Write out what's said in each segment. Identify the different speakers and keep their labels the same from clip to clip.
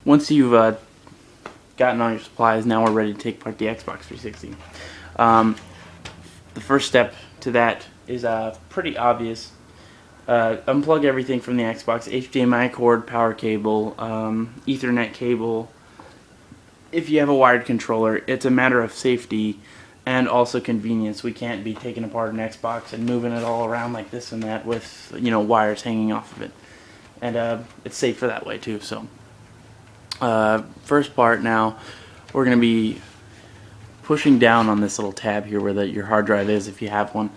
Speaker 1: once you've gotten all your supplies, now we're ready to take apart the Xbox 360. The first step to that is pretty obvious. Unplug everything from the Xbox: HDMI cord, power cable, Ethernet cable. If you have a wired controller, it's a matter of safety and also convenience. We can't be taking apart an Xbox and moving it all around like this and that with, you know, wires hanging off of it. And it's safer that way too. So first part, now we're going to be pushing down on this little tab here where your hard drive is, if you have one.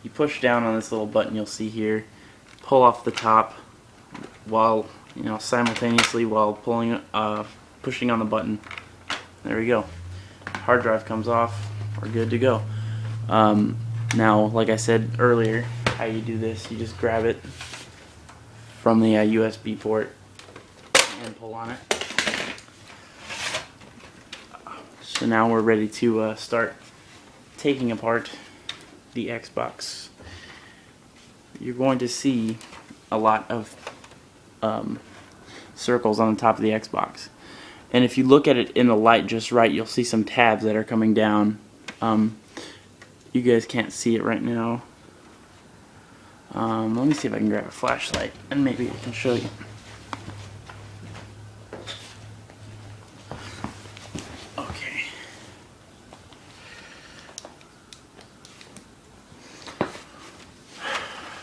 Speaker 1: You push down on this little button you'll see here, pull off the top while, you know, simultaneously while pushing on the button. There we go. Hard drive comes off. We're good to go. Now, like I said earlier, how you do this, you just grab it from the USB port and pull on it. So now we're ready to start taking apart the Xbox. You're going to see a lot of circles on the top of the Xbox. And if you look at it in the light just right, you'll see some tabs that are coming down. You guys can't see it right now. Let me see if I can grab a flashlight and maybe I can show you. Okay.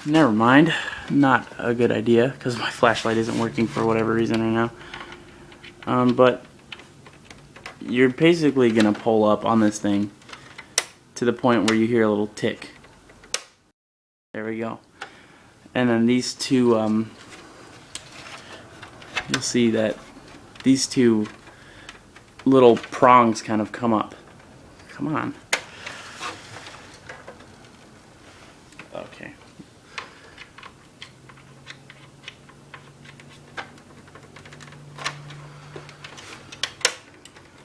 Speaker 1: Never mind. Not a good idea because my flashlight isn't working for whatever reason right now. But you're basically going to pull up on this thing to the point where you hear a little tick. There we go. And then these two, you'll see that these two little prongs kind of come up. Come on. Okay.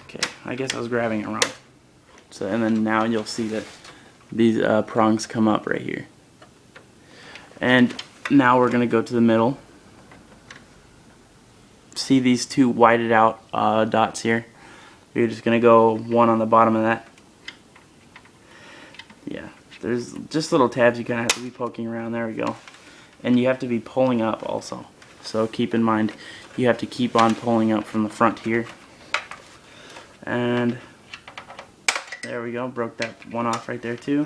Speaker 1: Okay, I guess I was grabbing it wrong. So, and then now you'll see that these prongs come up right here. And now we're going to go to the middle. See these two whited out dots here? You're just going to go one on the bottom of that. Yeah, there's just little tabs you kind of have to be poking around. There we go. And you have to be pulling up also. So keep in mind, you have to keep on pulling up from the front here. And there we go, broke that one off right there too.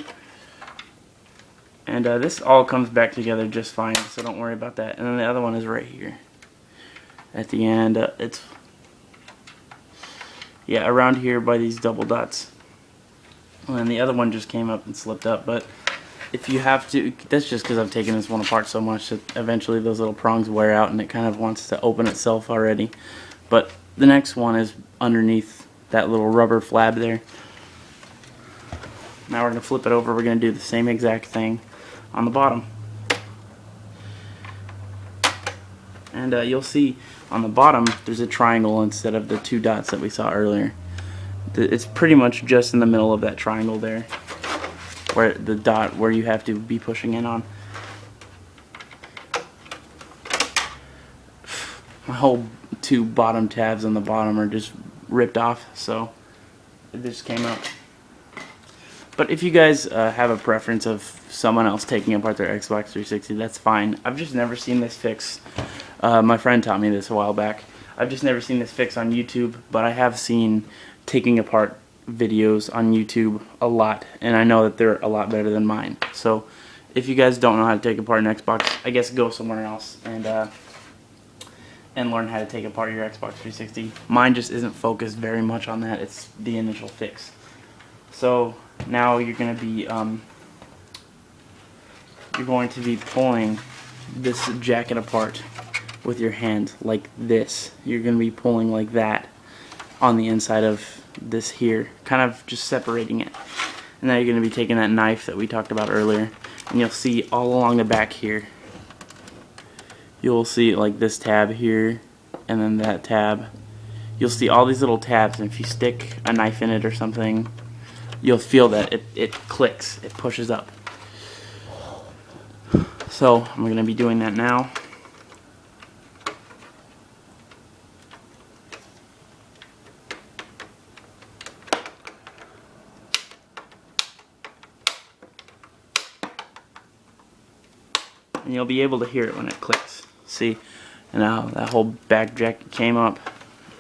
Speaker 1: And this all comes back together just fine, so don't worry about that. And then the other one is right here at the end. It's, yeah, around here by these double dots. And then the other one just came up and slipped up. But if you have to, that's just because I've taken this one apart so much that eventually those little prongs wear out and it kind of wants to open itself already. But the next one is underneath that little rubber flab there. Now we're going to flip it over. We're going to do the same exact thing on the bottom. And you'll see on the bottom there's a triangle instead of the two dots that we saw earlier. It's pretty much just in the middle of that triangle there, where the dot where you have to be pushing in on. My whole two bottom tabs on the bottom are just ripped off, so it just came out. But if you guys have a preference of someone else taking apart their Xbox 360, that's fine. I've just never seen this fix. My friend taught me this a while back. I've just never seen this fix on YouTube, but I have seen taking apart videos on YouTube a lot, and I know that they're a lot better than mine. So if you guys don't know how to take apart an Xbox, I guess go somewhere else and learn how to take apart your Xbox 360. Mine just isn't focused very much on that. It's the initial fix. So now you're going to be pulling this jacket apart with your hand like this. You're going to be pulling like that on the inside of this here, kind of just separating it. And now you're going to be taking that knife that we talked about earlier, and you'll see all along the back here, you'll see like this tab here and then that tab. You'll see all these little tabs, and if you stick a knife in it or something, you'll feel that it clicks, it pushes up. So I'm going to be doing that now. and you'll be able to hear it when it clicks. See, and now that whole back jacket came up,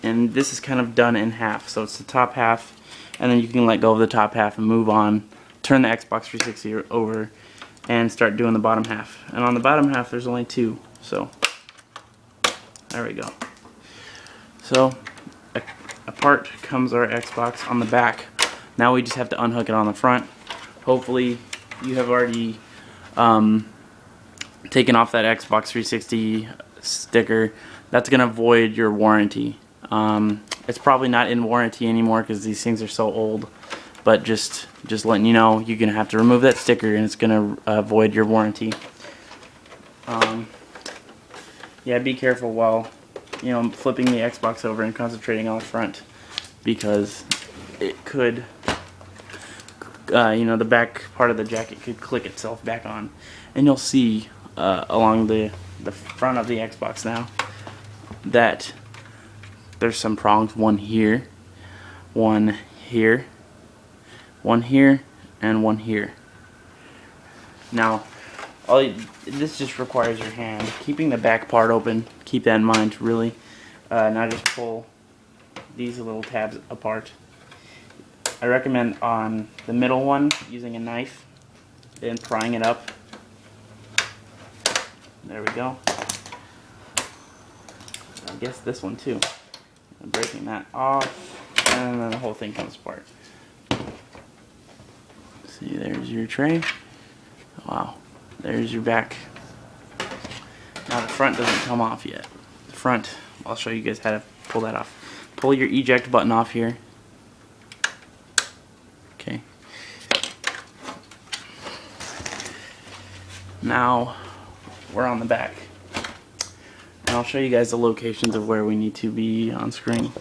Speaker 1: and this is kind of done in half. So it's the top half, and then you can let go of the top half and move on, turn the Xbox 360 over, and start doing the bottom half. And on the bottom half, there's only two. So there we go. So apart comes our Xbox on the back. Now we just have to unhook it on the front. Hopefully you have already taken off that Xbox 360 sticker. That's gonna void your warranty. It's probably not in warranty anymore because these things are so old, but just letting you know, you're gonna have to remove that sticker and it's gonna void your warranty. Yeah, be careful while flipping the Xbox over and concentrating on the front, because it could the back part of the jacket could click itself back on, and you'll see along the front of the Xbox now that there's some prongs, one here, one here, one here, and one here. Now this just requires your hand keeping the back part open. Keep that in mind, really. Now just pull these little tabs apart. I recommend on the middle one using a knife and prying it up. There we go. I guess this one too. I'm breaking that off, and then the whole thing comes apart. See, there's your tray. Wow, there's your back. Now the front doesn't come off yet. The front, I'll show you guys how to pull that off. Pull your eject button off here. Okay. Now we're on the back. And I'll show you guys the locations of where we need to be on screen.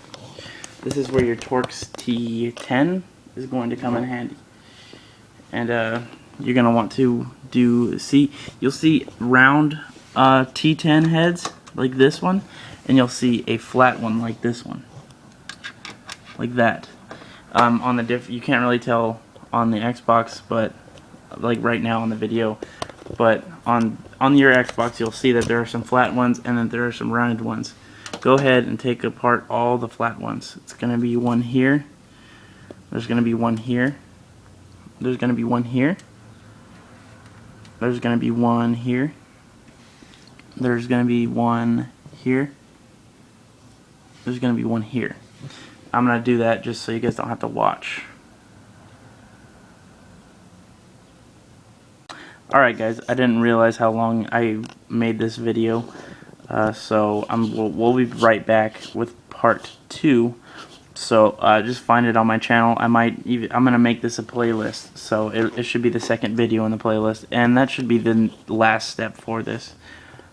Speaker 1: This is where your Torx T10 is going to come in handy. And you're going to want to you'll see round T10 heads like this one, and you'll see a flat one like this one. Like that. On the you can't really tell on the Xbox, but like right now on the video, but on your Xbox you'll see that there are some flat ones and then there are some rounded ones. Go ahead and take apart all the flat ones. It's going to be one here, there's going to be one here, there's going to be one here, there's going to be one here, there's going to be one here, there's going to be one here. I'm going to do that just so you guys don't have to watch. Alright guys, I didn't realize how long I made this video, so we'll be right back with part 2. So just find it on my channel. I'm going to make this a playlist, so it should be the second video in the playlist, and that should be the last step for this.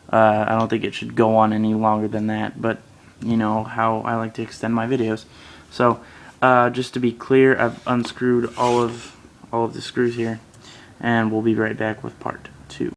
Speaker 1: I don't think it should go on any longer than that, but you know how I like to extend my videos. So just to be clear, I've unscrewed all of the screws here, and we'll be right back with part 2.